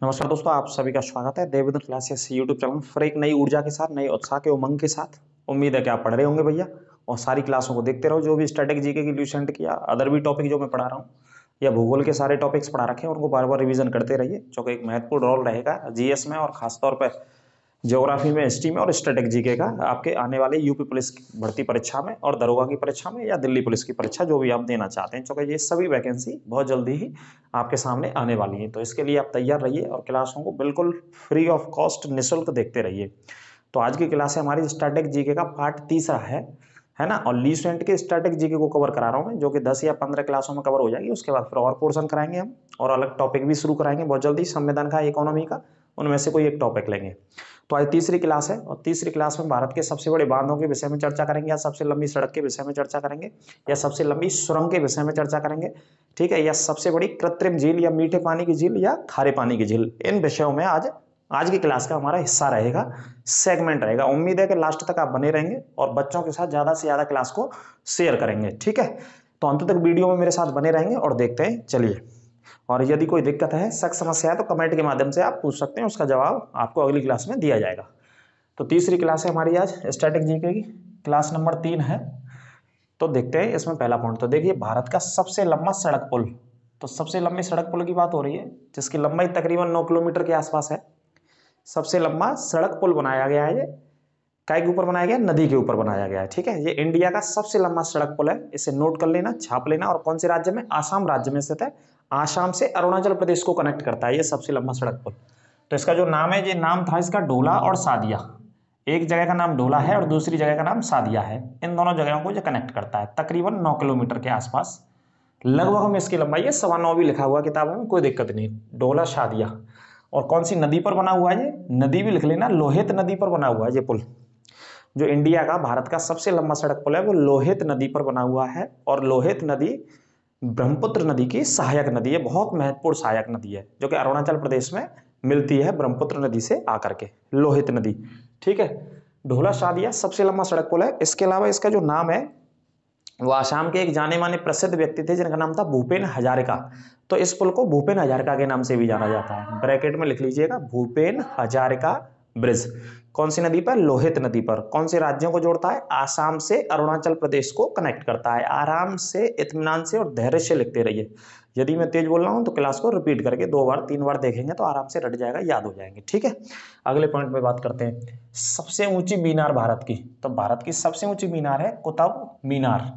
नमस्कार दोस्तों, आप सभी का स्वागत है देवेंद्र क्लासेस यूट्यूब चैनल पर। एक नई ऊर्जा के साथ, नए उत्साह के उमंग के साथ। उम्मीद है कि आप पढ़ रहे होंगे भैया, और सारी क्लासों को देखते रहो। जो भी स्टैटिक जीके की ल्यूसेंट किया, अदर भी टॉपिक जो मैं पढ़ा रहा हूँ या भूगोल के सारे टॉपिक्स पढ़ा रखे हैं, उनको बार बार रिवीजन करते रहिए, जो कि एक महत्वपूर्ण रोल रहेगा जीएस में, और खासतौर पर ज्योग्राफी में, हिस्ट्री में और स्टैटिक जीके का आपके आने वाले यूपी पुलिस की भर्ती परीक्षा में और दरोगा की परीक्षा में या दिल्ली पुलिस की परीक्षा, जो भी आप देना चाहते हैं, क्योंकि ये सभी वैकेंसी बहुत जल्दी ही आपके सामने आने वाली है। तो इसके लिए आप तैयार रहिए और क्लासों को बिल्कुल फ्री ऑफ कॉस्ट, निःशुल्क देखते रहिए। तो आज की क्लास है हमारी स्टैटिक जीके का पार्ट तीसरा है ना। और लीसेंट के स्टैटिक जीके को कवर करा रहा हूँ मैं, जो कि 10 या 15 क्लासों में कवर हो जाएगी। उसके बाद फिर और पोर्शन कराएंगे हम, और अलग टॉपिक भी शुरू कराएंगे बहुत जल्दी, संविधान का, इकोनॉमी का, उनमें से कोई एक टॉपिक लेंगे। तो आज तीसरी क्लास है, और तीसरी क्लास में भारत के सबसे बड़े बांधों के विषय में चर्चा करेंगे, या सबसे लंबी सड़क के विषय में चर्चा करेंगे, या सबसे लंबी सुरंग के विषय में चर्चा करेंगे, ठीक है, या सबसे बड़ी कृत्रिम झील, या मीठे पानी की झील, या खारे पानी की झील। इन विषयों में आज की क्लास का हमारा हिस्सा रहेगा, सेगमेंट रहेगा। उम्मीद है कि लास्ट तक आप बने रहेंगे और बच्चों के साथ ज्यादा से ज्यादा क्लास को शेयर करेंगे, ठीक है। तो अंत तक वीडियो में मेरे साथ बने रहेंगे और देखते हैं, चलिए। और यदि कोई दिक्कत है, शक, समस्या है, तो कमेंट के माध्यम से आप पूछ सकते हैं, उसका जवाब आपको अगली क्लास में दिया जाएगा। तो तीसरी क्लास है हमारी आज स्टैटिक जीके की, क्लास नंबर 3 है। तो देखते हैं इसमें पहला पॉइंट। तो देखिए, भारत का सबसे लंबा सड़क पुल। तो सबसे लंबी सड़क पुल की बात हो रही है, जिसकी लंबाई तकरीबन 9 किलोमीटर के आसपास है। सबसे लंबा सड़क पुल बनाया गया है, ये काय के ऊपर बनाया गया, नदी के ऊपर बनाया गया है, ठीक है। ये इंडिया का सबसे लंबा सड़क पुल है, इसे नोट कर लेना, छाप लेना। और कौन से राज्य में? आसाम राज्य में स्थित है। आसाम से अरुणाचल प्रदेश को कनेक्ट करता है ये सबसे लंबा सड़क पुल। तो इसका जो नाम है, ये नाम था इसका डोला और सादिया। एक जगह का नाम डोला है और दूसरी जगह का नाम सादिया है। इन दोनों जगहों को ये कनेक्ट करता है, तकरीबन 9 किलोमीटर के आसपास लगभग में इसकी लंबाई है। 9.25 भी लिखा हुआ किताबों में, कोई दिक्कत नहीं। डोला सादिया। और कौन सी नदी पर बना हुआ है ये? नदी भी लिख लेना, लोहित नदी पर बना हुआ है ये पुल। जो इंडिया का, भारत का सबसे लंबा सड़क पुल है, वो लोहित नदी पर बना हुआ है। और लोहित नदी ब्रह्मपुत्र नदी की सहायक नदी है, बहुत महत्वपूर्ण सहायक नदी है, जो कि अरुणाचल प्रदेश में मिलती है ब्रह्मपुत्र नदी से आकर के, लोहित नदी, ठीक है। ढोला सादिया सबसे लंबा सड़क पुल है। इसके अलावा इसका जो नाम है, वो आसाम के एक जाने माने प्रसिद्ध व्यक्ति थे, जिनका नाम था भूपेन हजारिका। तो इस पुल को भूपेन हजारिका के नाम से भी जाना जाता है। ब्रैकेट में लिख लीजिएगा, भूपेन हजारिका ब्रिज। कौन सी नदी पर? लोहित नदी पर। कौन से राज्यों को जोड़ता है? आसाम से अरुणाचल प्रदेश को कनेक्ट करता है। आराम से, इत्मीनान से और धैर्य से लिखते रहिए। यदि मैं तेज बोल रहा हूं तो क्लास को रिपीट करके 2 बार 3 बार देखेंगे तो आराम से रट जाएगा, याद हो जाएंगे, ठीक है। अगले पॉइंट पे बात करते हैं, सबसे ऊंची मीनार भारत की। तो भारत की सबसे ऊंची मीनार है कुतुब मीनार।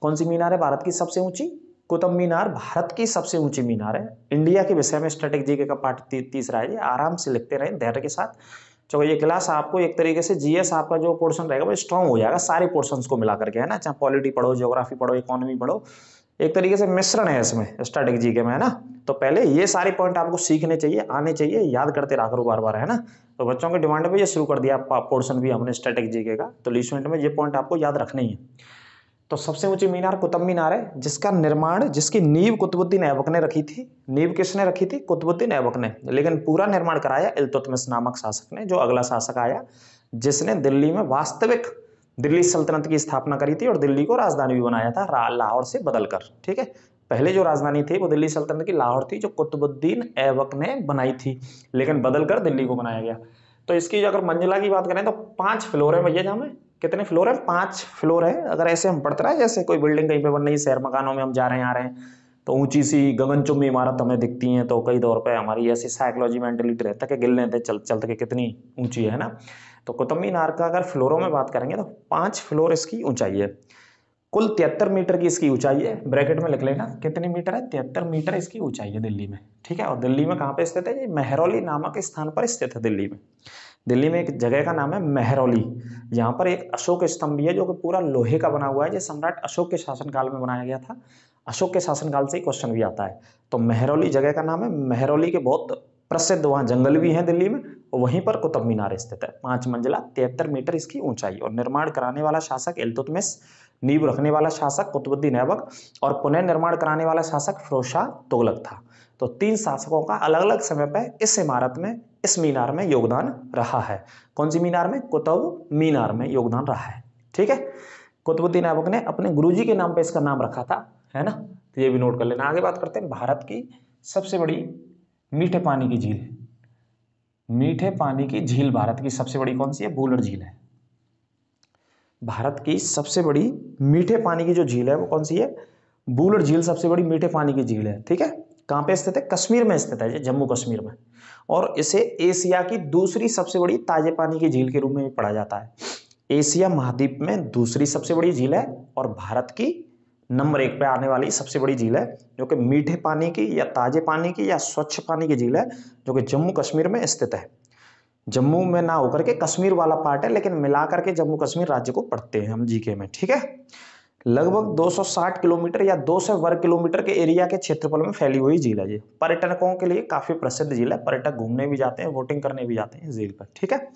कौन सी मीनार है भारत की सबसे ऊंची? कुतुब मीनार भारत की सबसे ऊंची मीनार है। इंडिया के विषय में स्टैटिक जीके का पार्ट तीसरा है। ये आराम से लिखते रहें, धैर्य के साथ। तो ये क्लास आपको एक तरीके से जीएस आपका जो पोर्शन रहेगा वो स्ट्रांग हो जाएगा, सारे पोर्शंस को मिला करके, है ना। चाहे पॉलिटी पढ़ो, ज्योग्राफी पढ़ो, इकोनॉमी पढ़ो, एक तरीके से मिश्रण है इसमें स्टैटिक जीके में, है ना। तो पहले ये सारे पॉइंट आपको सीखने चाहिए, आने चाहिए, याद करते रहा करो बार बार, है ना। तो बच्चों के डिमांड पे ये शुरू कर दिया पोर्शन भी हमने स्टैटिक जीके का। तो लीसेंट में ये पॉइंट आपको याद रखना ही है। तो सबसे ऊंची मीनार कुतुब मीनार है, जिसका निर्माण, जिसकी नींव कुतुबुद्दीन ऐबक ने रखी थी। नींव किसने रखी थी? कुतुबुद्दीन ऐबक ने। लेकिन पूरा निर्माण कराया इल्तुतमिश नामक शासक ने, जो अगला शासक आया, जिसने दिल्ली में वास्तविक दिल्ली सल्तनत की स्थापना करी थी और दिल्ली को राजधानी भी बनाया था, लाहौर से बदलकर, ठीक है। पहले जो राजधानी थी वो दिल्ली सल्तनत की लाहौर थी, जो कुतुबुद्दीन ऐबक ने बनाई थी, लेकिन बदलकर दिल्ली को बनाया गया। तो इसकी अगर मंजिला की बात करें तो 5 फ्लोर है भैया। जहाँ में कितने फ्लोर है? 5 फ्लोर है। अगर ऐसे हम पढ़ते रहे, जैसे कोई बिल्डिंग कहीं पे बन रही है, शहर मकानों में हम जा रहे हैं, आ रहे हैं, तो ऊंची सी गगनचुंबी इमारत हमें दिखती है, तो कई तौर पे हमारी ऐसी साइकोलॉजी मेंटलिटी रहता है कि गिल लेते चलते कि कितनी ऊंची है ना। तो कुतुब मीनार का अगर फ्लोरों में बात करेंगे तो 5 फ्लोर इसकी ऊंचाई है। कुल 73 मीटर की इसकी ऊंचाई है। ब्रैकेट में लिख लेना, कितनी मीटर है? 73 मीटर इसकी ऊंचाई है दिल्ली में, ठीक है। और दिल्ली में कहाँ पे स्थित है? ये मेहरौली नामक स्थान पर स्थित है दिल्ली में। दिल्ली में एक जगह का नाम है मेहरौली। यहाँ पर एक अशोक स्तंभ भी है, जो कि पूरा लोहे का बना हुआ है। जो सम्राट अशोक के शासनकाल में बनाया गया था। अशोक के शासनकाल से ही क्वेश्चन भी आता है। तो मेहरौली जगह का नाम है। मेहरौली के बहुत प्रसिद्ध वहाँ जंगल भी हैं दिल्ली में, और वहीं पर कुतुब मीनार स्थित है। 5 मंजिला, 73 मीटर इसकी ऊंचाई। और निर्माण कराने वाला शासक इल्तुतमिश, नींव रखने वाला शासक कुतुबुद्दीन ऐबक, और पुनः निर्माण कराने वाला शासक फिरोज शाह तुगलक था। तो 3 शासकों का अलग अलग समय पर इस इमारत में, इस मीनार में योगदान रहा है। कौन सी मीनार में? कुतुब मीनार में योगदान रहा है, ठीक है। कुतुबुद्दीन ऐबक ने अपने गुरुजी के नाम पे इसका नाम रखा था, है ना। तो ये भी नोट कर लेना। आगे बात करते हैं, भारत की सबसे बड़ी मीठे पानी की झील, मीठे पानी की झील भारत की सबसे बड़ी कौन सी है? वुलर झील है। भारत की सबसे बड़ी मीठे पानी की जो झील है वो कौन सी है? वुलर झील सबसे बड़ी मीठे पानी की झील है। ठीक है, कहाँ पे स्थित है? कश्मीर में स्थित है, जम्मू कश्मीर में। और इसे एशिया की दूसरी सबसे बड़ी ताजे पानी की झील के रूप में भी पढ़ा जाता है। एशिया महाद्वीप में दूसरी सबसे बड़ी झील है और भारत की नंबर 1 पे आने वाली सबसे बड़ी झील है, जो कि मीठे पानी की या ताजे पानी की या स्वच्छ पानी की झील है, जो कि जम्मू कश्मीर में स्थित है। जम्मू में ना होकर के कश्मीर वाला पार्ट है, लेकिन मिला करके जम्मू कश्मीर राज्य को पढ़ते हैं हम जीके में। ठीक है, लगभग 260 किलोमीटर या 200 वर्ग किलोमीटर के एरिया के क्षेत्रफल में फैली हुई झील है ये। पर्यटकों के लिए काफी प्रसिद्ध झील है, पर्यटक घूमने भी जाते हैं, बोटिंग करने भी जाते हैं इस झील पर। ठीक है,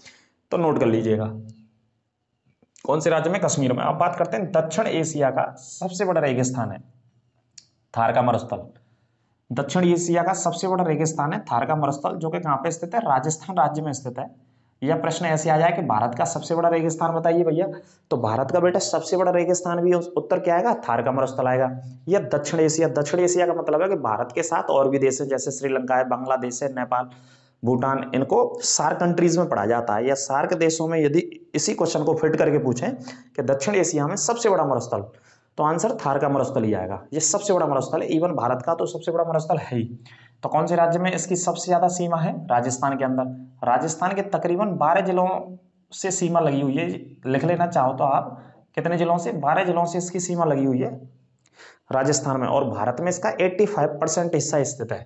तो नोट कर लीजिएगा। कौन से राज्य में? कश्मीर में। अब बात करते हैं दक्षिण एशिया का सबसे बड़ा रेगिस्तान है थार का मरुस्थल। दक्षिण एशिया का सबसे बड़ा रेगिस्तान है थार का मरुस्थल, जो कि कहाँ पे स्थित है? राजस्थान राज्य में स्थित है। यह प्रश्न ऐसे आ जाए कि भारत का सबसे बड़ा रेगिस्तान बताइए भैया, तो भारत का बेटा सबसे बड़ा रेगिस्तान भी उत्तर क्या आएगा? थार का मरुस्थल आएगा। यह दक्षिण एशिया, दक्षिण एशिया का मतलब है कि भारत के साथ और भी देश है, जैसे श्रीलंका है, बांग्लादेश है, नेपाल, भूटान, इनको सार्क कंट्रीज में पढ़ा जाता है। या सार्क देशों में यदि इसी क्वेश्चन को फिट करके पूछें कि दक्षिण एशिया में सबसे बड़ा मरुस्थल, तो आंसर थार का मरुस्थल ही आएगा। ये सबसे बड़ा मरुस्थल है, इवन भारत का तो सबसे बड़ा मरुस्थल है ही। तो कौन से राज्य में इसकी सबसे ज्यादा सीमा है? राजस्थान के अंदर। राजस्थान के तकरीबन 12 जिलों से सीमा लगी हुई है। लिख लेना चाहो तो आप, कितने जिलों से? 12 जिलों से इसकी सीमा लगी हुई है राजस्थान में। और भारत में इसका 85% हिस्सा स्थित है।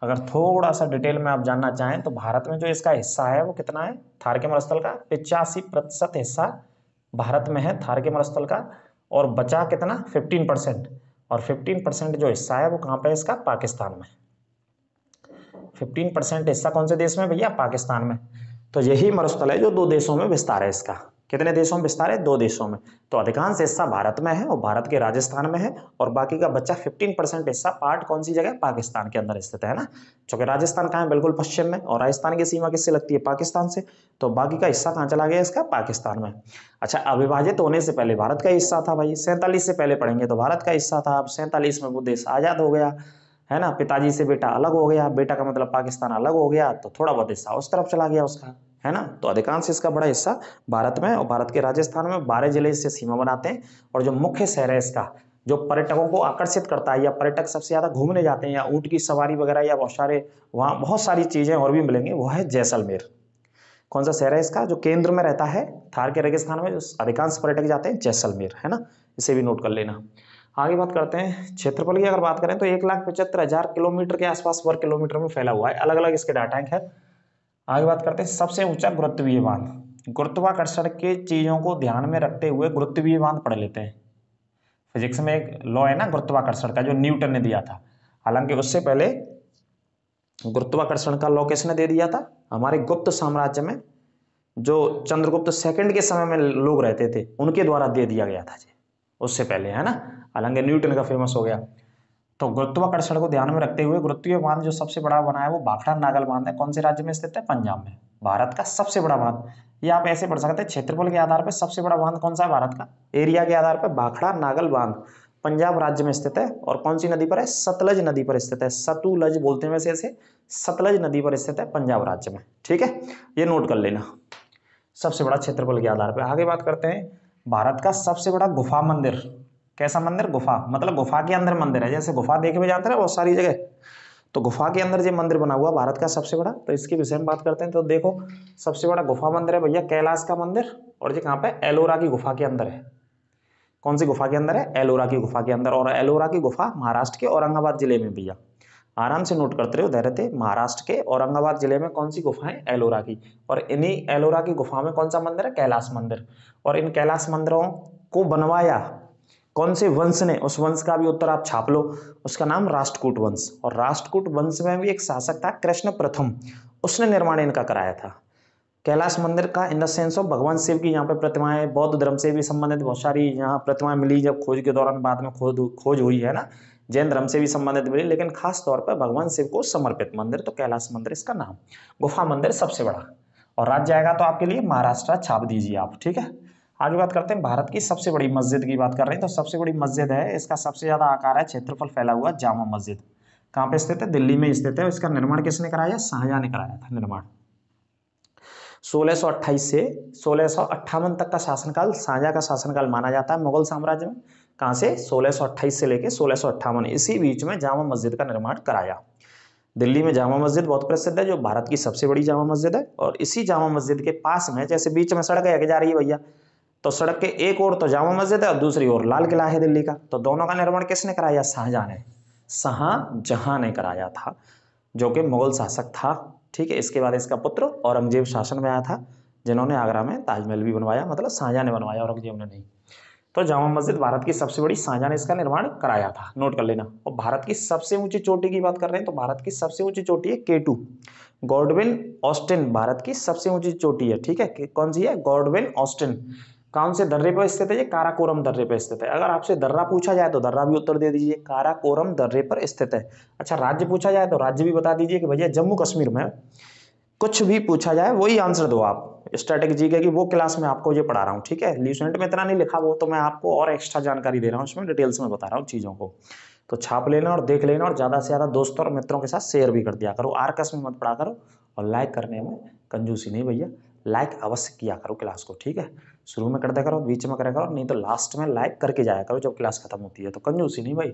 अगर थोड़ा सा डिटेल में आप जानना चाहें तो भारत में जो इसका हिस्सा है वो कितना है? थार के मरुस्थल का 85% हिस्सा भारत में है थार के मरुस्थल का, और बचा कितना? 15%। और 15% जो हिस्सा है वो कहाँ पे है इसका? पाकिस्तान में। 15% हिस्सा कौन से देश में भैया? पाकिस्तान में। तो यही मरुस्थल है जो 2 देशों में विस्तार है इसका। कितने देशों में विस्तार है? 2 देशों में। तो अधिकांश हिस्सा भारत में है और भारत के राजस्थान में है, और बाकी का बच्चा 15% हिस्सा पार्ट कौन सी जगह? पाकिस्तान के अंदर स्थित है ना, क्योंकि राजस्थान कहाँ है? बिल्कुल पश्चिम में, और राजस्थान की सीमा किससे लगती है? पाकिस्तान से। तो बाकी का हिस्सा कहाँ चला गया इसका? पाकिस्तान में। अच्छा, अविभाजित होने से पहले भारत का हिस्सा था भाई, 47 से पहले पढ़ेंगे तो भारत का हिस्सा था। अब 47 में वो देश आजाद हो गया है ना, पिताजी से बेटा अलग हो गया, बेटा का मतलब पाकिस्तान अलग हो गया, तो थोड़ा बहुत हिस्सा उस तरफ चला गया उसका, है ना। तो अधिकांश इसका बड़ा हिस्सा भारत में, और भारत के राजस्थान में 12 जिले इससे सीमा बनाते हैं। और जो मुख्य शहर है इसका, जो पर्यटकों को आकर्षित करता है, या पर्यटक सबसे ज्यादा घूमने जाते हैं, या ऊंट की सवारी वगैरह, या बहुत सारे वहाँ बहुत सारी चीजें और भी मिलेंगी, वो है जैसलमेर। कौन सा शहर है इसका जो केंद्र में रहता है थार के रेगिस्तान में, जो अधिकांश पर्यटक जाते हैं? जैसलमेर, है ना। इसे भी नोट कर लेना। आगे बात करते हैं क्षेत्रफल की। अगर बात करें तो 1,75,000 किलोमीटर के आसपास वर्ग किलोमीटर में फैला हुआ है। अलग अलग इसके डाटा है। आगे बात करते हैं सबसे ऊंचा गुरुत्वीय बांध। गुरुत्वाकर्षण के चीजों को ध्यान में रखते हुए गुरुत्वीय बांध पढ़ लेते हैं। फिजिक्स में एक लॉ है ना गुरुत्वाकर्षण का, जो न्यूटन ने दिया था। हालांकि उससे पहले गुरुत्वाकर्षण का लॉ किसने दे दिया था? हमारे गुप्त साम्राज्य में जो चंद्रगुप्त सेकंड के समय में लोग रहते थे, उनके द्वारा दे दिया गया था जी, उससे पहले, है ना। हालांकि न्यूटन का फेमस हो गया। तो गुरुत्वाकर्षण को ध्यान में रखते हुए गुरुत्वीय बांध जो सबसे बड़ा बना है वो भाखड़ा नागल बांध है। कौन से राज्य में स्थित है? पंजाब में। भारत का सबसे बड़ा बांध, ये आप ऐसे पढ़ सकते हैं, क्षेत्रफल के आधार पर सबसे बड़ा बांध कौन सा है भारत का? एरिया के आधार पर भाखड़ा नागल बांध पंजाब राज्य में स्थित है। और कौन सी नदी पर है? सतलज नदी पर स्थित है। सतुलज बोलते हैं वैसे इसे, सतलज नदी पर स्थित है पंजाब राज्य में। ठीक है, ये नोट कर लेना सबसे बड़ा क्षेत्रफल के आधार पर। आगे बात करते हैं भारत का सबसे बड़ा गुफा मंदिर। कैसा मंदिर? गुफा, मतलब गुफा के अंदर मंदिर है। जैसे गुफा देखे हुए जाते हैं ना बहुत सारी जगह, तो गुफा के अंदर जो मंदिर बना हुआ भारत का सबसे बड़ा, तो इसके विषय में बात करते हैं। तो देखो, सबसे बड़ा गुफा मंदिर है भैया कैलाश का मंदिर, और ये कहाँ पे? एलोरा की गुफा के अंदर है। कौन सी गुफा के अंदर है? एलोरा की गुफा के अंदर। और एलोरा की गुफा महाराष्ट्र के औरंगाबाद जिले में भैया, आराम से नोट करते रहो धैर्य से। महाराष्ट्र के औरंगाबाद जिले में कौन सी गुफा है? एलोरा की। और इन्हीं एलोरा की गुफा में कौन सा मंदिर है? कैलाश मंदिर। और इन कैलाश मंदिरों को बनवाया कौन से वंश ने? उस वंश का भी उत्तर आप छाप लो, उसका नाम राष्ट्रकूट वंश। और राष्ट्रकूट वंश में भी एक शासक था कृष्ण प्रथम, उसने निर्माण इनका कराया था। कैलाश मंदिर का इन द सेंस ऑफ भगवान शिव की यहाँ पे प्रतिमाएं, बौद्ध धर्म से भी संबंधित बहुत सारी यहाँ प्रतिमाएं मिली जब खोज के दौरान, बाद में खोज हुई है ना, जैन धर्म से भी संबंधित मिली, लेकिन खास तौर पर भगवान शिव को समर्पित मंदिर, तो कैलाश मंदिर इसका नाम। गुफा मंदिर सबसे बड़ा। और राज्य आएगा तो आपके लिए महाराष्ट्र छाप दीजिए आप। ठीक है, आगे बात करते हैं भारत की सबसे बड़ी मस्जिद की बात कर रहे हैं। तो सबसे बड़ी मस्जिद है, इसका सबसे ज्यादा आकार है, क्षेत्रफल फैला हुआ, जामा मस्जिद। कहाँ पे स्थित है? दिल्ली में स्थित है। इसका निर्माण किसने कराया? शाहजहां ने कराया था निर्माण। 1628 से 1658 तक का शासनकाल शाहजहां का शासनकाल माना जाता है मुगल साम्राज्य में। कहाँ से? 1628 से लेके 1658, इसी बीच में जामा मस्जिद का निर्माण कराया। दिल्ली में जामा मस्जिद बहुत प्रसिद्ध है, जो भारत की सबसे बड़ी जामा मस्जिद है। और इसी जामा मस्जिद के पास में, जैसे बीच में सड़क आगे जा रही है भैया, तो सड़क के एक ओर तो जामा मस्जिद है और दूसरी ओर लाल किला है दिल्ली का। तो दोनों का निर्माण किसने कराया? शाहजहां ने। शाहजहां ने कराया था, जो कि मुगल शासक था। ठीक है, इसके बाद इसका पुत्र औरंगजेब शासन में आया था, जिन्होंने आगरा में ताजमहल भी बनवाया, मतलब शाहजहां ने बनवाया, औरंगजेब ने नहीं। तो जामा मस्जिद भारत की सबसे बड़ी, शाहजहां ने इसका निर्माण कराया था, नोट कर लेना। और भारत की सबसे ऊंची चोटी की बात कर रहे हैं तो भारत की सबसे ऊंची चोटी है K2, गॉडविन ऑस्टिन भारत की सबसे ऊंची चोटी है। ठीक है, कौन सी है? Godwin Austen. कौन से दर्रे पर स्थित है? ये काराकोरम दर्रे पर स्थित है। अगर आपसे दर्रा पूछा जाए तो दर्रा भी उत्तर दे दीजिए, काराकोरम दर्रे पर स्थित है। अच्छा, राज्य पूछा जाए तो राज्य भी बता दीजिए कि भैया जम्मू कश्मीर में। कुछ भी पूछा जाए वही आंसर दो आप। स्टैटिक जीके की वो क्लास में आपको ये पढ़ा रहा हूँ। ठीक है, ल्यूसेंट में इतना नहीं लिखा, वो तो मैं आपको और एक्स्ट्रा जानकारी दे रहा हूँ, इसमें डिटेल्स में बता रहा हूँ चीज़ों को। तो छाप लेना और देख लेना, और ज़्यादा से ज़्यादा दोस्तों और मित्रों के साथ शेयर भी कर दिया करो। आर्कस में मत पढ़ा करो, और लाइक करने में कंजूसी नहीं भैया, लाइक अवश्य किया करो क्लास को। ठीक है, शुरू में कर दिया करो, बीच में करा करो, नहीं तो लास्ट में लाइक करके जाया करो जब क्लास खत्म होती है, तो कंजूसी नहीं भाई।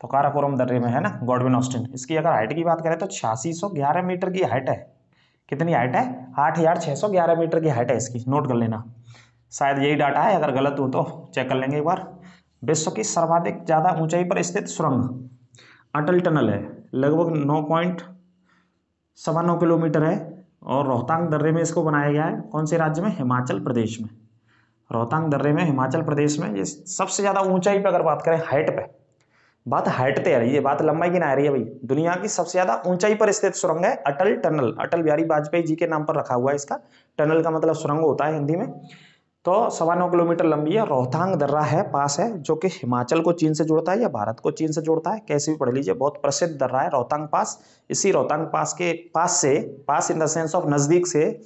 तो काराकोरम दर्रे में है ना गॉडविन ऑस्टिन। इसकी अगर हाइट की बात करें तो 8611 मीटर की हाइट है। कितनी हाइट है? 8611 मीटर की हाइट है इसकी, नोट कर लेना। शायद यही डाटा है, अगर गलत हो तो चेक कर लेंगे एक बार। विश्व की सर्वाधिक ज्यादा ऊंचाई पर स्थित सुरंग अटल टनल है, लगभग 9.9 किलोमीटर है, और रोहतांग दर्रे में इसको बनाया गया है। कौन से राज्य में? हिमाचल प्रदेश में। रोहतांग दर्रे में, हिमाचल प्रदेश में। ये सबसे ज्यादा ऊंचाई पे अगर बात करें, हाइट पे, बात हाइट पे आ रही है, बात लंबाई की ना आ रही है भाई। दुनिया की सबसे ज्यादा ऊंचाई पर स्थित सुरंग है अटल टनल। अटल बिहारी वाजपेयी जी के नाम पर रखा हुआ है इसका। टनल का मतलब सुरंग होता है हिंदी में। तो 9.25 किलोमीटर लंबी है। रोहतांग दर्रा है, पास है, जो कि हिमाचल को चीन से जोड़ता है या भारत को चीन से जोड़ता है, कैसे भी पढ़ लीजिए। बहुत प्रसिद्ध दर्रा है रोहतांग पास। इसी रोहतांग पास के पास से, पास इन द सेंस ऑफ नजदीक से,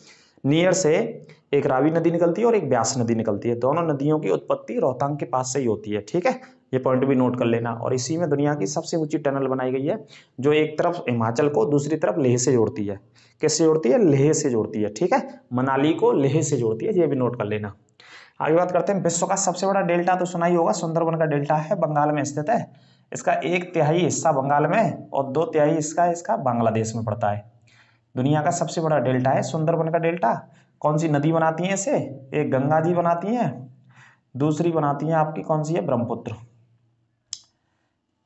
नियर से, एक रावी नदी निकलती है और एक ब्यास नदी निकलती है। दोनों नदियों की उत्पत्ति रोहतांग के पास से ही होती है। ठीक है, ये पॉइंट भी नोट कर लेना। और इसी में दुनिया की सबसे ऊंची टनल बनाई गई है, जो एक तरफ हिमाचल को, दूसरी तरफ लेह से जोड़ती है। किससे जोड़ती है? लेह से जोड़ती है। ठीक है, मनाली को लेह से जोड़ती है, ये भी नोट कर लेना। आगे बात करते हैं। विश्व का सबसे बड़ा डेल्टा तो सुना ही होगा, सुंदरबन का डेल्टा है, बंगाल में स्थित है। इसका 1/3 हिस्सा बंगाल में और 2/3 हिस्सा इसका बांग्लादेश में पड़ता है। दुनिया का सबसे बड़ा डेल्टा है सुंदरबन का डेल्टा। कौन सी नदी बनाती है इसे? एक गंगा जी बनाती है, दूसरी बनाती है आपकी कौन सी है? ब्रह्मपुत्र।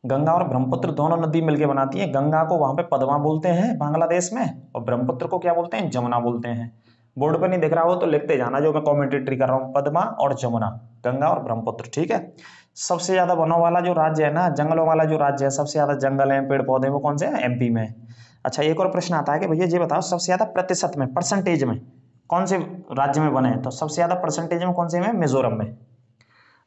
गंगा और ब्रह्मपुत्र दोनों नदी मिलकर बनाती है। गंगा को वहां पे पद्मा बोलते हैं बांग्लादेश में, और ब्रह्मपुत्र को क्या बोलते हैं? जमुना बोलते हैं। बोर्ड पे नहीं दिख रहा हो तो लिखते जाना, जो मैं कॉमेंटेटरी कर रहा हूँ, पद्मा और जमुना, गंगा और ब्रह्मपुत्र। ठीक है, सबसे ज्यादा वनों वाला जो राज्य है ना, जंगलों वाला जो राज्य है, सबसे ज्यादा जंगल है, पेड़ पौधे, वो कौन से हैं? MP में। अच्छा, एक और प्रश्न आता है कि भैया ये बताओ, सबसे ज्यादा प्रतिशत में, परसेंटेज में कौन से राज्य में बने हैं? तो सबसे ज्यादा परसेंटेज में कौन से में? मिजोरम में।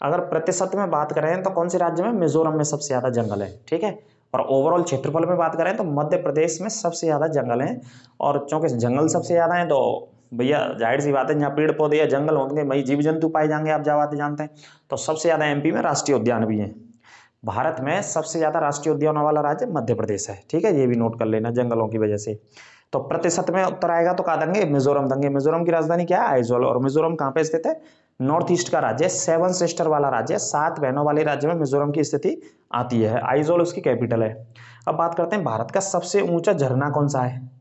अगर प्रतिशत में बात करें तो कौन से राज्य में? मिजोरम में सबसे ज्यादा जंगल है। ठीक है, और ओवरऑल क्षेत्रफल में बात करें तो मध्य प्रदेश में सबसे ज्यादा जंगल है। और चूंकि जंगल सबसे ज्यादा है तो भैया जाहिर सी बात है, जहाँ पेड़ पौधे या जंगल होंगे वही जीव जंतु पाए जाएंगे, आप जाते जानते हैं। तो सबसे ज्यादा MP में राष्ट्रीय उद्यान भी है। भारत में सबसे ज्यादा राष्ट्रीय उद्यानों वाला राज्य मध्य प्रदेश है। ठीक है, ये भी नोट कर लेना, जंगलों की वजह से। तो प्रतिशत में उत्तर आएगा तो कहा देंगे मिजोरम देंगे। मिजोरम की राजधानी क्या है? आइजोल। और मिजोरम कहाँ पे स्थित है? नॉर्थ ईस्ट का राज्य, 7 सिस्टर वाला राज्य, 7 बहनों वाले राज्य में मिजोरम की स्थिति आती है। आइजोल उसकी कैपिटल है। अब बात करते हैं भारत का सबसे ऊंचा झरना कौन सा है?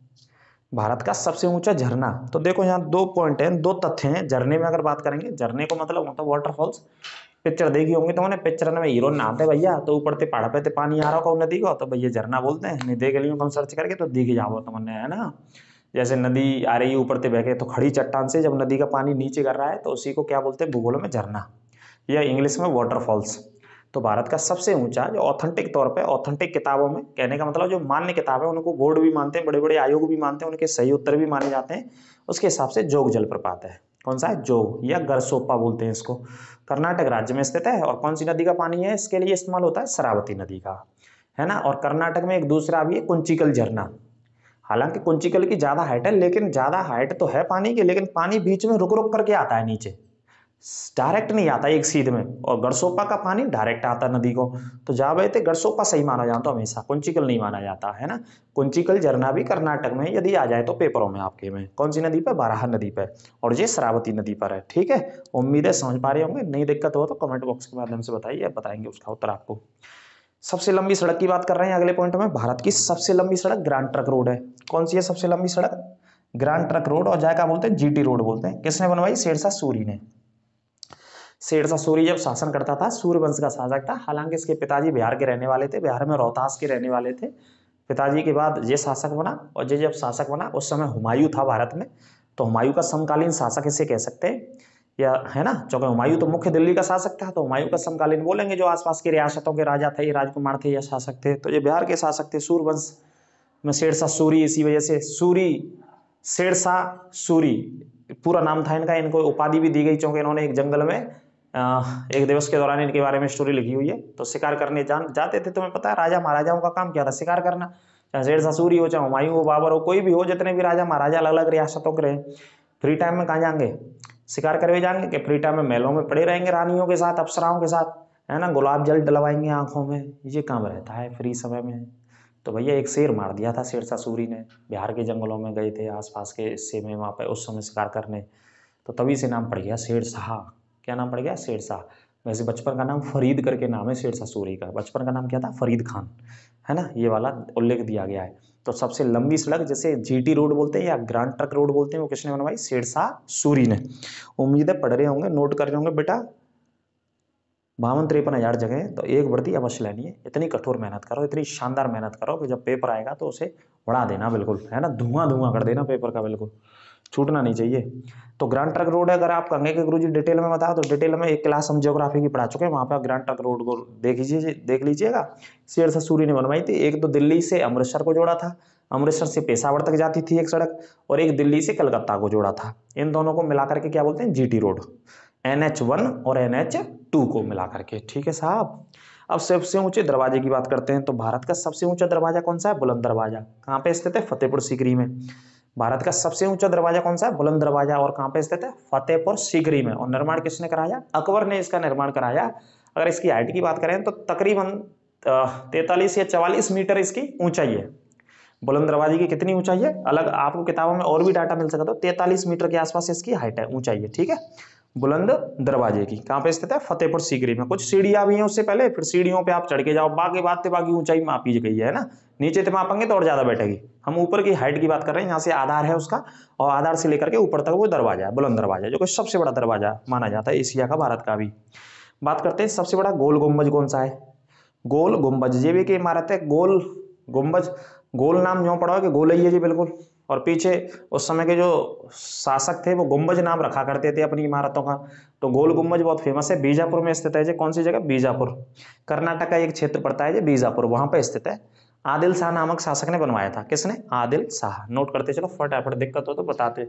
भारत का सबसे ऊंचा झरना, तो देखो यहाँ 2 पॉइंट हैं, 2 तथ्य हैं। झरने में अगर बात करेंगे, झरने को मतलब होता है वाटरफॉल्स। पिक्चर देखी होंगी तो मैंने, पिक्चर में हीरो नहाते भैया, तो ऊपर से पहाड़ पे ते पानी आ रहा होगा नदी को, तो भैया झरना बोलते हैं। नहीं देख लियो कौन सर्च करके तो दिख जाओ तुमने, है ना। जैसे नदी आ रही है ऊपर से बह के, तो खड़ी चट्टान से जब नदी का पानी नीचे कर रहा है तो उसी को क्या बोलते हैं भूगोल में? झरना, या इंग्लिश में वाटरफॉल्स। तो भारत का सबसे ऊंचा, जो ऑथेंटिक तौर पे, ऑथेंटिक किताबों में, कहने का मतलब जो मान्य किताब है, उनको बोर्ड भी मानते हैं, बड़े बड़े आयोग भी मानते हैं, उनके सही उत्तर भी माने जाते हैं, उसके हिसाब से जोग जलप्रपात है। कौन सा है? जोग, या गरसोप्पा बोलते हैं इसको। कर्नाटक राज्य में स्थित है। और कौन सी नदी का पानी है इसके लिए इस्तेमाल होता है? शरावती नदी का, है ना। और कर्नाटक में एक दूसरा भी है, कुंचिकल झरना। हालांकि कुंचिकल की ज्यादा हाइट है, लेकिन ज्यादा हाइट तो है पानी की, लेकिन पानी बीच में रुक रुक करके आता है नीचे, डायरेक्ट नहीं आता एक सीध में, और गड़सोपा का पानी डायरेक्ट आता नदी को। तो जहाँ बहते गड़सोपा सही माना जाता हमेशा, कुंचिकल नहीं माना जाता है ना। कुंचिकल झरना भी कर्नाटक में यदि आ जाए तो पेपरों में आपके में, कौन सी नदी पर, बाराह नदी पर, और ये शरावती नदी पर है। ठीक है, उम्मीद है समझ पा रहे होंगे। नहीं दिक्कत हो तो कमेंट बॉक्स के माध्यम से बताइए, बताएंगे उसका उत्तर आपको। सबसे लंबी सड़क की बात कर रहे हैं अगले पॉइंट में। भारत की सबसे लंबी सड़क ग्रांड ट्रक रोड है। कौन सी है सबसे लंबी सड़क? ग्रांड ट्रक रोड, और क्या बोलते हैं, जीटी रोड बोलते हैं। किसने बनवाई? शेरशाह सूरी ने। शेरशाह सूरी जब शासन करता था, सूर्यवंश का शासक था। हालांकि इसके पिताजी बिहार के रहने वाले थे, बिहार में रोहतास के रहने वाले थे। पिताजी के बाद ये शासक बना, और ये जब शासक बना उस समय हुमायूं था भारत में, तो हुमायूं का समकालीन शासक इसे कह सकते हैं, या है ना, क्योंकि हुमायूं तो मुख्य दिल्ली का शासक था, तो हुमायूं का समकालीन बोलेंगे। जो आसपास की रियासतों के राजा थे, राजकुमार थे या शासक थे, तो ये बिहार के शासक थे। सूर्यवंश में शेरशाह सूरी, इसी वजह से सूरी, शेरशाह सूरी पूरा नाम था इनका। इनको उपाधि भी दी गई क्योंकि इन्होंने एक जंगल में एक दिवस के दौरान इनके बारे में स्टोरी लिखी हुई है। तो शिकार करने जाते थे। तुम्हें पता है राजा महाराजाओं का काम क्या था? शिकार करना। चाहे शेरशाह सूरी हो, चाहे हुमायूं हो, बाबर हो, कोई भी हो, जितने भी राजा महाराजा अलग अलग रियासतों के रहे, फ्री टाइम में कहाँ जाएंगे? शिकार करवे जाएंगे। कि फ्री टाइम में महलों में पड़े रहेंगे रानियों के साथ, अप्सराओं के साथ, है ना, गुलाब जल डलवाएंगे आंखों में, ये काम रहता है फ्री समय में। तो भैया एक शेर मार दिया था शेरशाह सूरी ने। बिहार के जंगलों में गए थे, आसपास के हिस्से में, वहाँ पे उस समय शिकार करने, तो तभी से नाम पड़ गया शेरशाह। क्या नाम पड़ गया? शेरशाह। वैसे बचपन का नाम फरीद करके नाम है शेरशाह सूरी का। बचपन का नाम क्या था? फरीद खान, है ना, ये वाला उल्लेख दिया गया है। तो सबसे लंबी सड़क जैसे जीटी रोड बोलते हैं या ग्रांड ट्रक रोड बोलते हैं, वो किसने बनवाई? शेरशाह सूरी ने। उम्मीद है पढ़ रहे होंगे, नोट कर रहे होंगे बेटा। 52-53 हज़ार जगह है, तो एक भर्ती अवश्य लेनी है। इतनी कठोर मेहनत करो, इतनी शानदार मेहनत करो कि जब पेपर आएगा तो उसे उड़ा देना बिल्कुल, है ना, धुआं धुआं कर देना पेपर का, बिल्कुल छूटना नहीं चाहिए। तो ग्रांड ट्रक रोड है, अगर आप कहेंगे कि गुरुजी डिटेल में बताओ, तो डिटेल में एक क्लास हम ज्योग्राफी की पढ़ा चुके हैं, वहाँ पर ग्रांड ट्रक रोड को देख लीजिएगा। शेरशाह सूरी ने बनवाई थी। एक तो दिल्ली से अमृतसर को जोड़ा था, अमृतसर से पेशावर तक जाती थी एक सड़क, और एक दिल्ली से कलकत्ता को जोड़ा था। इन दोनों को मिलाकर के क्या बोलते हैं? GT road. NH1 और NH2 को मिलाकर के। ठीक है साहब। अब सबसे ऊंचे दरवाजे की बात करते हैं। तो भारत का सबसे ऊंचा दरवाजा कौन सा है? बुलंद दरवाजा। कहाँ पे स्थित है? फतेहपुर सीकरी में। भारत का सबसे ऊंचा दरवाजा कौन सा है? बुलंद दरवाजा। और कहाँ पे स्थित है? फतेहपुर सीकरी में। और निर्माण किसने कराया? अकबर ने इसका निर्माण कराया। अगर इसकी हाइट की बात करें तो तकरीबन 43 या 44 मीटर इसकी ऊंचाई है। बुलंद दरवाजे की कितनी ऊंचाई है? अलग आपको किताबों में और भी डाटा मिल सकता है, 43 मीटर के आसपास इसकी हाइट है, ऊंचाई है। ठीक है, बुलंद दरवाजे की। कहाँ पे स्थित है? फतेहपुर सीकरी में। कुछ सीढ़ियां भी हैं उससे पहले, फिर सीढ़ियों पे आप चढ़ के जाओ, बाकी ऊंचाई मापी गई है ना। नीचे से मापेंगे तो और ज्यादा बैठेगी। हम ऊपर की हाइट की बात कर रहे हैं, यहाँ से आधार है उसका, और आधार से लेकर के ऊपर तक वो दरवाजा है, बुलंद दरवाजा, जो कि सबसे बड़ा दरवाजा माना जाता है एशिया का, भारत का भी। बात करते हैं सबसे बड़ा गोल गुम्बज कौन सा है? गोल गुम्बज। ये भी की इमारत है गोल गुम्बज। गोल नाम यूं पड़ा है कि गोल ही है जी बिल्कुल। और पीछे उस समय के जो शासक थे वो गुम्बज नाम रखा करते थे अपनी इमारतों का। तो गोल गुम्बज बहुत फेमस है, बीजापुर में स्थित है। जी कौन सी जगह? बीजापुर। कर्नाटक का एक क्षेत्र पड़ता है जी बीजापुर, वहां पर स्थित है। आदिल शाह नामक शासक ने बनवाया था। किसने? आदिल शाह। नोट करते चलो फटाफट, दिक्कत हो तो बताते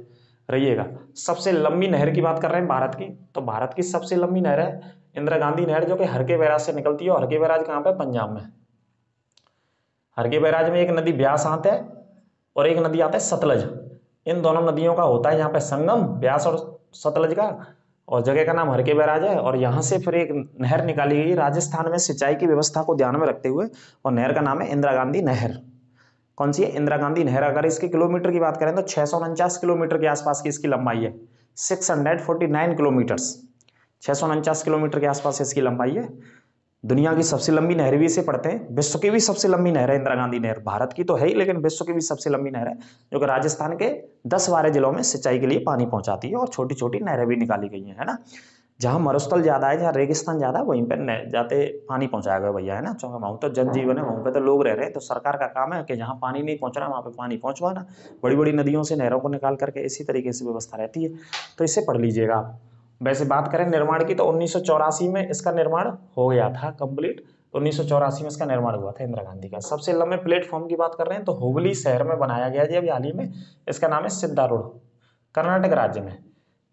रहिएगा। सबसे लंबी नहर की बात कर रहे हैं भारत की, तो भारत की सबसे लंबी नहर है इंदिरा गांधी नहर, जो कि हरके बैराज से निकलती है। और हरके बैराज कहाँ पे? पंजाब में। हरके बैराज में एक नदी ब्यास आता है और एक नदी आता है सतलज। इन दोनों नदियों का होता है यहाँ पे संगम, ब्यास और सतलज का, और जगह का नाम हरके बैराज है। और यहाँ से फिर एक नहर निकाली गई राजस्थान में सिंचाई की व्यवस्था को ध्यान में रखते हुए, और नहर का नाम है इंदिरा गांधी नहर। कौन सी है? इंदिरा गांधी नहर। अगर इसके किलोमीटर की बात करें तो 649 किलोमीटर के आसपास की इसकी लंबाई है। 649 किलोमीटर्स, 649 किलोमीटर के आसपास इसकी लंबाई है। दुनिया की सबसे लंबी नहर भी इसे पढ़ते हैं। विश्व की भी सबसे लंबी नहर है इंदिरा गांधी नहर। भारत की तो है ही, लेकिन विश्व की भी सबसे लंबी नहर है, जो कि राजस्थान के 10-12 जिलों में सिंचाई के लिए पानी पहुंचाती है। और छोटी छोटी नहरें भी निकाली गई हैं, है ना। जहाँ मरुस्थल ज्यादा है, जहाँ रेगिस्तान ज्यादा है, वहीं पर जाते पानी पहुंचाया गया भैया, है ना। क्योंकि वहाँ तो जनजीवन है, वहाँ पे तो लोग रह रहे हैं। तो सरकार का काम है कि जहाँ पानी नहीं पहुंच रहा वहाँ पे पानी पहुंचवाना। बड़ी बड़ी नदियों से, नहरों को निकाल करके इसी तरीके से व्यवस्था रहती है। तो इसे पढ़ लीजिएगा आप। वैसे बात करें निर्माण की, तो 1984 में इसका निर्माण हो गया था कंप्लीट। 1984 में इसका निर्माण हुआ था इंदिरा गांधी का। सबसे लंबे प्लेटफॉर्म की बात कर रहे हैं तो हुबली शहर में बनाया गया जी अभी हाल ही में। इसका नाम है सिद्धा रोड, कर्नाटक राज्य में।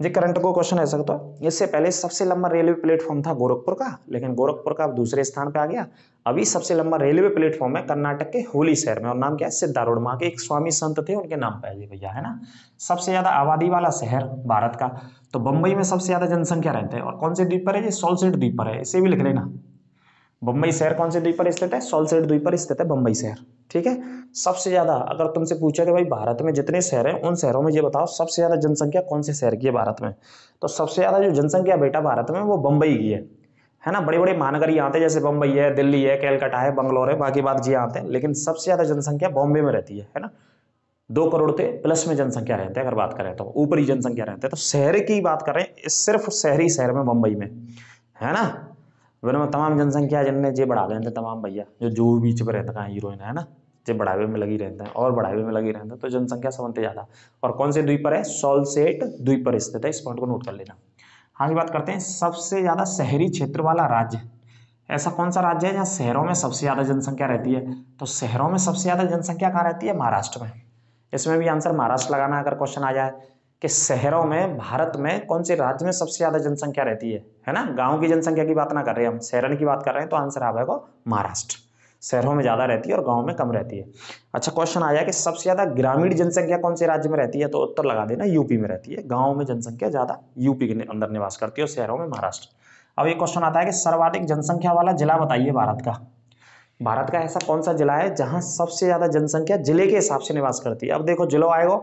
जी करंट को क्वेश्चन ऐसा सकता है, इससे पहले सबसे लंबा रेलवे प्लेटफॉर्म था गोरखपुर का, लेकिन गोरखपुर का अब दूसरे स्थान पे आ गया। अभी सबसे लंबा रेलवे प्लेटफॉर्म है कर्नाटक के हुबली शहर में, और नाम क्या है, सिद्धारूढ़। वहां के एक स्वामी संत थे, उनके नाम पे है ये भैया, है ना। सबसे ज्यादा आबादी वाला शहर भारत का, तो बंबई में सबसे ज्यादा जनसंख्या रहते हैं। और कौन से द्वीप पर है ये, सॉल्सेट द्वीप पर है, इसे भी लिख लेना। बंबई शहर कौन से द्वीप पर स्थित है, सॉल्सेट द्वीप पर स्थित है बंबई शहर, ठीक है। सबसे ज्यादा अगर तुमसे पूछा कि भाई भारत में जितने शहर हैं उन शहरों में ये बताओ सबसे ज्यादा जनसंख्या कौन से शहर की है भारत में, तो सबसे ज्यादा जो जनसंख्या बेटा भारत में वो बंबई की है ना। बड़े बड़े महानगर यहाँ आते हैं, जैसे बंबई है, दिल्ली है, कैलकाटा है, बंगलोर है, बाकी बात जी आते हैं, लेकिन सबसे ज्यादा जनसंख्या बॉम्बे में रहती है ना। 2 करोड़ के प्लस में जनसंख्या रहते हैं, अगर बात करें तो ऊपरी जनसंख्या रहते हैं। तो शहर की बात करें, सिर्फ शहरी शहर में बंबई में, है ना। में तमाम जनसंख्या जिनने जे बढ़ा देते तमाम भैया, जो जू बीच पे रहता है हीरोइन, है ना, जे बढ़ावे में लगी रहते हैं और बढ़ावे में लगी रहते हैं, तो जनसंख्या सबसे ज्यादा। और कौन से द्वीप पर है, सॉल्सेट द्वीप पर स्थित है, इस पॉइंट को नोट कर लेना। आगे बात करते हैं, सबसे ज्यादा शहरी क्षेत्र वाला राज्य, ऐसा कौन सा राज्य है जहाँ शहरों में सबसे ज्यादा जनसंख्या रहती है, तो शहरों में सबसे ज्यादा जनसंख्या कहाँ रहती है, महाराष्ट्र में। इसमें भी आंसर महाराष्ट्र लगाना अगर क्वेश्चन आ जाए कि शहरों में भारत में कौन से राज्य में सबसे ज्यादा जनसंख्या रहती है ना। गांव की जनसंख्या की बात ना कर रहे हैं हम, शहरन की बात कर रहे हैं, तो आंसर आएगा महाराष्ट्र। शहरों में ज्यादा रहती है और गांव में कम रहती है। अच्छा क्वेश्चन आया कि सबसे ज्यादा ग्रामीण जनसंख्या कौन से राज्य में रहती है, तो उत्तर लगा देना यूपी में रहती है। गांव में जनसंख्या ज्यादा यूपी के अंदर निवास करती है और शहरों में महाराष्ट्र। अब ये क्वेश्चन आता है कि सर्वाधिक जनसंख्या वाला जिला बताइए भारत का। भारत का ऐसा कौन सा जिला है जहां सबसे ज्यादा जनसंख्या जिले के हिसाब से निवास करती है। अब देखो जिला आएगा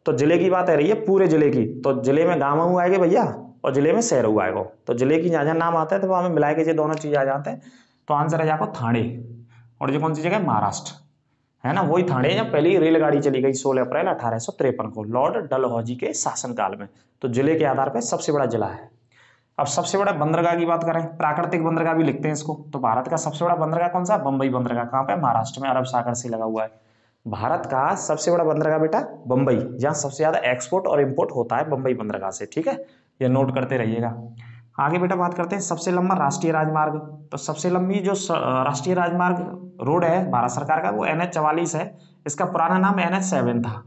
तो जिले की बात है रही है, पूरे जिले की, तो जिले में गांव आएगा भैया और जिले में शहर आएगा, तो जिले की जहां जहां नाम आता है तो वहां में मिला के जो दोनों चीज आ जाते हैं, तो आंसर आ जाएगा थाने। और जो कौन सी जगह, महाराष्ट्र, है ना, वही थाने। जब पहली रेलगाड़ी चली गई 16 अप्रैल 1853 को लॉर्ड डलहौजी के शासनकाल में, तो जिले के आधार पर सबसे बड़ा जिला है। अब सबसे बड़ा बंदरगाह की बात करें, प्राकृतिक बंदरगाह भी लिखते हैं इसको, तो भारत का सबसे बड़ा बंदरगाह कौन सा, बंबई बंदरगाह। कहाँ पे, महाराष्ट्र में, अरब सागर से लगा हुआ है। भारत का सबसे बड़ा बंदरगाह बेटा बंबई, जहां सबसे ज्यादा एक्सपोर्ट और इंपोर्ट होता है बंबई बंदरगाह से, ठीक है, ये नोट करते रहिएगा। आगे बेटा बात करते हैं सबसे लंबा राष्ट्रीय राजमार्ग, तो सबसे लंबी जो राष्ट्रीय राजमार्ग रोड है भारत सरकार का, वो NH-44 है। इसका पुराना नाम NH-7 था।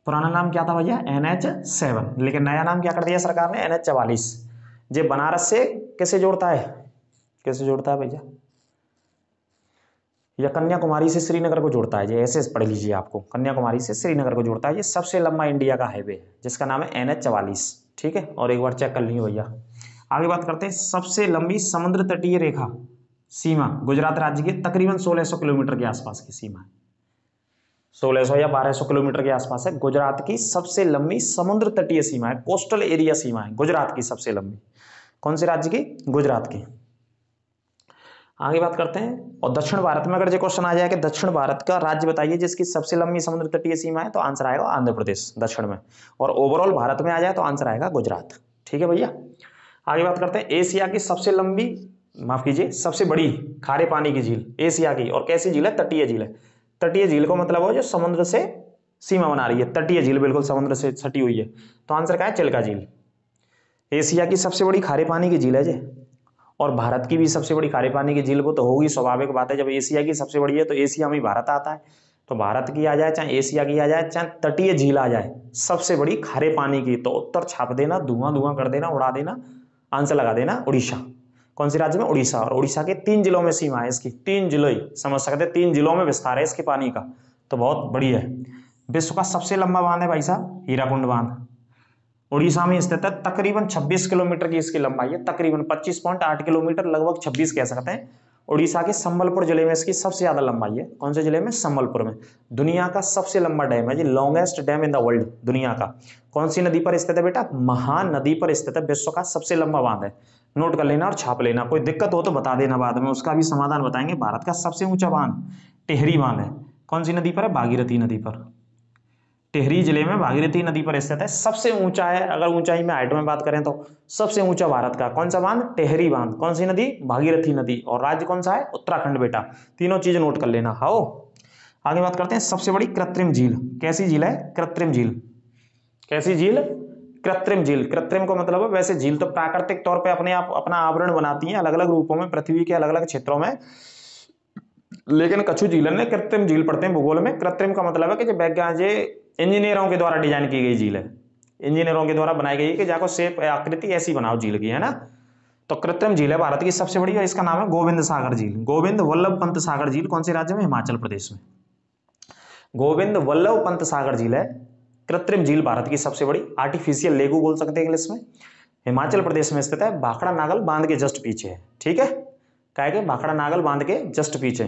पुराना नाम क्या था भैया, NH-7, लेकिन नया नाम क्या कर दिया सरकार ने, NH-44। ये बनारस से किसे जोड़ता है, किसे जोड़ता है भैया, या कन्याकुमारी से श्रीनगर को जोड़ता है। ये ऐसे पढ़ लीजिए, आपको कन्याकुमारी से श्रीनगर को जोड़ता है। ये सबसे लंबा इंडिया का हाईवे है जिसका नाम है NH-44, ठीक है, और एक बार चेक कर लीजिए भैया। आगे बात करते हैं, सबसे लंबी समुद्र तटीय रेखा सीमा गुजरात राज्य की तकरीबन 1600 किलोमीटर के आसपास की सीमा है। 1600 या 1200 किलोमीटर के आसपास है गुजरात की सबसे लंबी समुद्र तटीय सीमा है, कोस्टल एरिया सीमा है गुजरात की सबसे लंबी। कौन से राज्य की, गुजरात की। आगे बात करते हैं, और दक्षिण भारत में अगर ये क्वेश्चन आ जाए कि दक्षिण भारत का राज्य बताइए जिसकी सबसे लंबी समुद्र तटीय सीमा है, तो आंसर आएगा आंध्र प्रदेश दक्षिण में। और ओवरऑल भारत में आ जाए तो आंसर आएगा गुजरात, ठीक है भैया। आगे बात करते हैं, एशिया की सबसे लंबी, माफ कीजिए, सबसे बड़ी खारे पानी की झील एशिया की, और कैसी झील है, तटीय झील है। तटीय झील को मतलब हो जो समुद्र से सीमा बना रही है, तटीय झील बिल्कुल समुद्र से सटी हुई है, तो आंसर क्या है, चिल्का झील। एशिया की सबसे बड़ी खारे पानी की झील है जी, और भारत की भी सबसे बड़ी खारे पानी की झील वो तो होगी, स्वाभाविक बात है। जब एशिया की सबसे बड़ी है तो एशिया में भारत आता है, तो भारत की आ जाए चाहे एशिया की आ जाए चाहे तटीय झील आ जाए, सबसे बड़ी खारे पानी की, तो उत्तर छाप देना, धुआं धुआं कर देना, उड़ा देना, आंसर लगा देना उड़ीसा। कौन सी राज्य में, उड़ीसा। और उड़ीसा के 3 जिलों में सीमा है इसकी, 3 जिले समझ सकते, 3 जिलों में विस्तार है इसके पानी का, तो बहुत बड़ी है। विश्व का सबसे लंबा बांध है भाई साहब हीराकुंड बांध, उड़ीसा में स्थित है। तकरीबन 26 किलोमीटर की इसकी लंबाई है, तकरीबन 25.8 किलोमीटर, लगभग 26 कह सकते हैं। उड़ीसा के संबलपुर जिले में इसकी सबसे ज्यादा लंबाई है। कौन से जिले में, संबलपुर में। दुनिया का सबसे लंबा डैम है जी, longest dam in the world दुनिया का। कौन सी नदी पर स्थित है बेटा, महानदी पर स्थित है, विश्व का सबसे लंबा बांध है। नोट कर लेना और छाप लेना, कोई दिक्कत हो तो बता देना, बाद में उसका भी समाधान बताएंगे। भारत का सबसे ऊंचा बांध टिहरी बांध है। कौन सी नदी पर है, भागीरथी नदी पर। टिहरी जिले में भागीरथी नदी पर स्थित है, सबसे ऊंचा है। अगर ऊंचाई में, हाइट में बात करें तो सबसे ऊंचा भारत का कौन सा बांध, टिहरी बांध। कौन सी नदी, भागीरथी नदी। और राज्य कौन सा है, उत्तराखंड बेटा। तीनों चीज नोट कर लेना। हाओ आगे बात करते हैं, सबसे बड़ी कृत्रिम झील, कैसी झील है, कृत्रिम झील। कैसी झील, कृत्रिम झील। कृत्रिम को मतलब है, वैसे झील तो प्राकृतिक तौर पर अपने आप अपना आवरण बनाती है अलग अलग रूपों में पृथ्वी के अलग अलग क्षेत्रों में, लेकिन कछु झीलन ने कृत्रिम झील पढ़ते हैं भूगोल में। कृत्रिम का मतलब है कि जो वैज्ञानिक इंजीनियरों के द्वारा डिजाइन की गई झील है, इंजीनियरों के द्वारा बनाई गई है कि जाको शेप आकृति ऐसी बनाओ झील की, है ना। तो कृत्रिम झील है भारत की सबसे बड़ी और इसका नाम है गोविंद सागर झील। गोविंद वल्लभ पंत सागर झील कौन से राज्य में? हिमाचल प्रदेश में। गोविंद वल्लभ पंत सागर झील है कृत्रिम झील भारत की सबसे बड़ी, आर्टिफिशियल लेगू बोल सकते हैं इंग्लिश में। हिमाचल प्रदेश में स्थित है, भाखड़ा नागल बांध के जस्ट पीछे है। ठीक है, क्या है? भाखड़ा नागल बांध के जस्ट पीछे।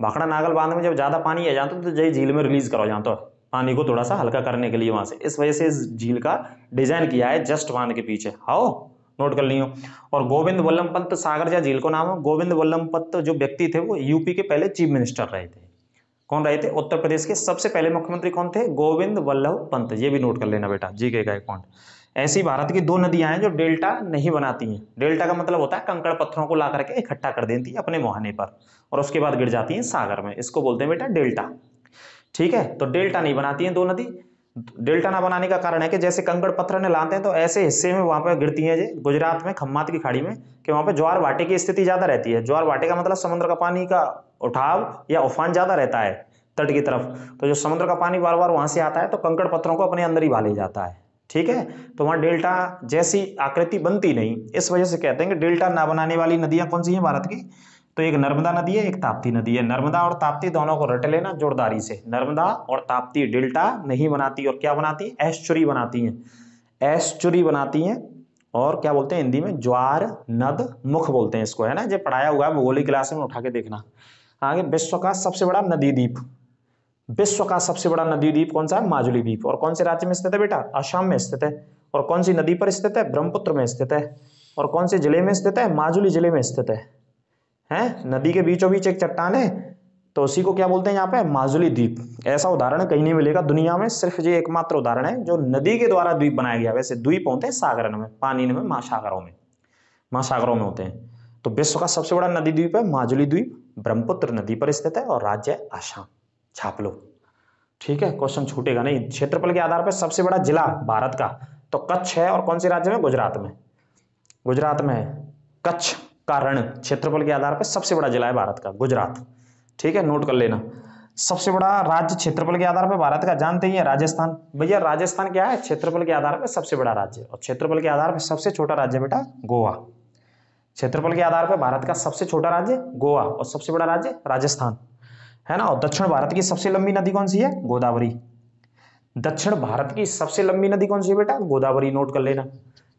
भाखड़ा नागल बांध में जब ज्यादा पानी आ जाता तो जय झील में रिलीज करो जाता है पानी को थोड़ा सा हल्का करने के लिए वहां से, इस वजह से इस झील का डिजाइन किया है जस्ट बांध के पीछे। आओ नोट कर लियो। और गोविंद वल्लभ पंत सागर या झील को नाम है, गोविंद वल्लभ पंत जो व्यक्ति थे वो यूपी के पहले चीफ मिनिस्टर रहे थे। कौन रहे थे? उत्तर प्रदेश के सबसे पहले मुख्यमंत्री कौन थे? गोविंद वल्लभ पंत। ये भी नोट कर लेना बेटा, जीके का एक पॉइंट। ऐसी भारत की 2 नदियां हैं जो डेल्टा नहीं बनाती हैं। डेल्टा का मतलब होता है कंकड़ पत्थरों को ला करके इकट्ठा कर देती है अपने मुहाने पर और उसके बाद गिर जाती हैं सागर में, इसको बोलते हैं बेटा डेल्टा। ठीक है, तो डेल्टा नहीं बनाती हैं 2 नदी। डेल्टा ना बनाने का कारण है कि जैसे कंकड़ पत्थर ने लाते हैं तो ऐसे हिस्से में वहां पर गिरती हैं, गुजरात में खम्मात की खाड़ी में, कि वहां पर ज्वार भाटे की स्थिति ज्यादा रहती है। ज्वार भाटे का मतलब समुद्र का पानी का उठाव या उफान ज्यादा रहता है तट की तरफ, तो जो समुद्र का पानी बार बार वहां से आता है तो कंकड़ पत्थरों को अपने अंदर ही भा ले जाता है। ठीक है, तो वहां डेल्टा जैसी आकृति बनती नहीं, इस वजह से कहते हैं कि डेल्टा ना बनाने वाली नदियां कौन सी हैं भारत की? तो एक नर्मदा नदी है, एक ताप्ती नदी है। नर्मदा और ताप्ती दोनों को रट लेना जोरदारी से। नर्मदा और ताप्ती डेल्टा नहीं बनाती और क्या बनाती? एस्चुरी बनाती हैं। एस्चुरी बनाती हैं और क्या बोलते हैं हिंदी में? ज्वार नद मुख बोलते हैं इसको, है ना। जो पढ़ाया हुआ है भूगोलिक क्लास में, उठा के देखना। आगे, विश्व का सबसे बड़ा नदी द्वीप। विश्व का सबसे बड़ा नदी द्वीप कौन सा है? माजुली द्वीप। और कौन से राज्य में स्थित है बेटा? असम में स्थित है। और कौन सी नदी पर स्थित है? ब्रह्मपुत्र में स्थित है। और कौन से जिले में स्थित है? माजुली जिले में स्थित है। नदी के बीचों बीच एक चट्टान है, तो उसी को क्या बोलते हैं यहाँ पे? माजुली द्वीप। ऐसा उदाहरण कहीं नहीं मिलेगा दुनिया में, सिर्फ ये एकमात्र उदाहरण है जो नदी के द्वारा द्वीप बनाया गया। वैसे द्वीप होते हैं सागर में, पानी में, महासागरों में होते हैं। तो विश्व का सबसे बड़ा नदी द्वीप है माजुली द्वीप, ब्रह्मपुत्र नदी पर स्थित है और राज्य है असम। छाप लो। ठीक है, क्वेश्चन छूटेगा नहीं। क्षेत्रफल के आधार पर सबसे बड़ा जिला भारत का तो कच्छ है। और कौन से राज्य में? गुजरात में। गुजरात में है कच्छ का रण। क्षेत्रफल के आधार पर सबसे बड़ा जिला है भारत का गुजरात। ठीक है, नोट कर लेना। सबसे बड़ा राज्य क्षेत्रफल के आधार पर भारत का जानते ही है, राजस्थान। भैया राजस्थान क्या है? क्षेत्रफल के आधार पर सबसे बड़ा राज्य। और क्षेत्रफल के आधार पर सबसे छोटा राज्य बेटा गोवा। क्षेत्रफल के आधार पर भारत का सबसे छोटा राज्य गोवा और सबसे बड़ा राज्य राजस्थान, है ना। और दक्षिण भारत की सबसे लंबी नदी कौन सी है? गोदावरी। दक्षिण भारत की सबसे लंबी नदी कौन सी है बेटा? गोदावरी। नोट कर लेना,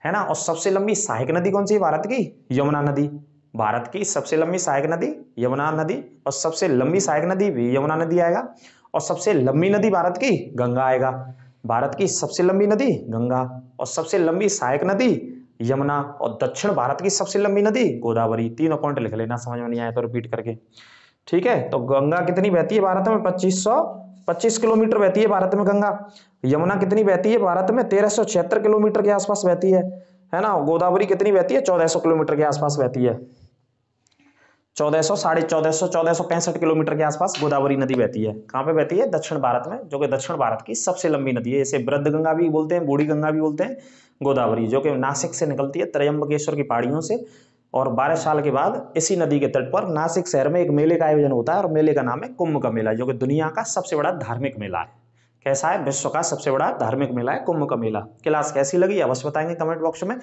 है ना। और सबसे लंबी सहायक नदी कौन सी है भारत की? यमुना नदी। भारत की सबसे लंबी सहायक नदी यमुना नदी, और सबसे लंबी सहायक नदी भी यमुना नदी आएगा। और सबसे लंबी नदी भारत की गंगा आएगा। भारत की सबसे लंबी नदी गंगा और सबसे लंबी सहायक नदी यमुना, और दक्षिण भारत की सबसे लंबी नदी गोदावरी। तीनों पॉइंट लिख लेना, समझ में नहीं आया तो रिपीट करके। ठीक है, तो गंगा कितनी बहती है भारत में? 2525 किलोमीटर बहती है भारत में गंगा। यमुना कितनी बहती है भारत में? 1376 किलोमीटर के आसपास बहती है ना। गोदावरी कितनी बहती है? 1400 किलोमीटर के आसपास बहती है। 1400, 1450, 1465 किलोमीटर के आसपास गोदावरी नदी बहती है। कहाँ पे बहती है? दक्षिण भारत में, जो कि दक्षिण भारत की सबसे लंबी नदी है। इसे वृद्ध गंगा भी बोलते हैं, बूढ़ी गंगा भी बोलते हैं। गोदावरी जो कि नासिक से निकलती है, त्रयंबकेश्वर की पहाड़ियों से। और 12 साल के बाद इसी नदी के तट पर नासिक शहर में एक मेले का आयोजन होता है और मेले का नाम है कुंभ का मेला, जो कि दुनिया का सबसे बड़ा धार्मिक मेला है। कैसा है? विश्व का सबसे बड़ा धार्मिक मेला है कुंभ का मेला। क्लास कैसी लगी अवश्य बताएंगे कमेंट बॉक्स में।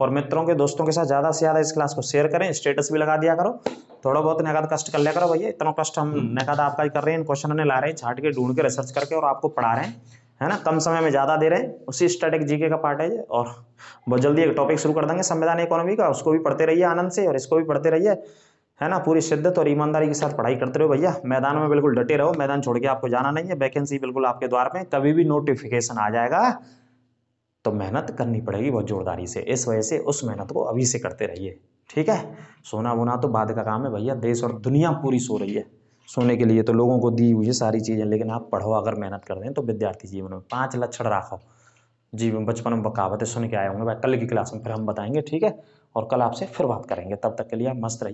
और मित्रों के दोस्तों के साथ ज्यादा से ज्यादा इस क्लास को शेयर करें, स्टेटस भी लगा दिया करो। थोड़ा बहुत नकाद कष्ट कर लिया करो भैया, इतना कष्ट हम नकाद आपका ही कर रहे हैं। क्वेश्चन ला रहे हैं छाट के, ढूंढ के, रिसर्च करके और आपको पढ़ा रहे हैं, है ना। कम समय में ज्यादा दे रहे हैं। उसी स्टैटिक जीके का पार्ट है ये। और बहुत जल्दी एक टॉपिक शुरू कर देंगे संविधान इकोनॉमी का, उसको भी पढ़ते रहिए आनंद से और इसको भी पढ़ते रहिए, है ना। पूरी शिद्दत और ईमानदारी के साथ पढ़ाई करते रहो भैया। मैदान में बिल्कुल डटे रहो, मैदान छोड़ के आपको जाना नहीं है। वैकेंसी बिल्कुल आपके द्वार पे, कभी भी नोटिफिकेशन आ जाएगा तो मेहनत करनी पड़ेगी बहुत जोरदारी से। इस वजह से उस मेहनत को अभी से करते रहिए, ठीक है। सोना वोना तो बाद का काम है भैया, देश और दुनिया पूरी सो रही है। सोने के लिए तो लोगों को दी हुई है सारी चीजें, लेकिन आप पढ़ो अगर मेहनत कर दें तो विद्यार्थी जीवन में 5 लक्षण राखो। जी बचपन में कहावतें सुन के आए होंगे भाई, कल की क्लास में फिर हम बताएंगे, ठीक है। और कल आपसे फिर बात करेंगे, तब तक के लिए आप मस्त रहिए।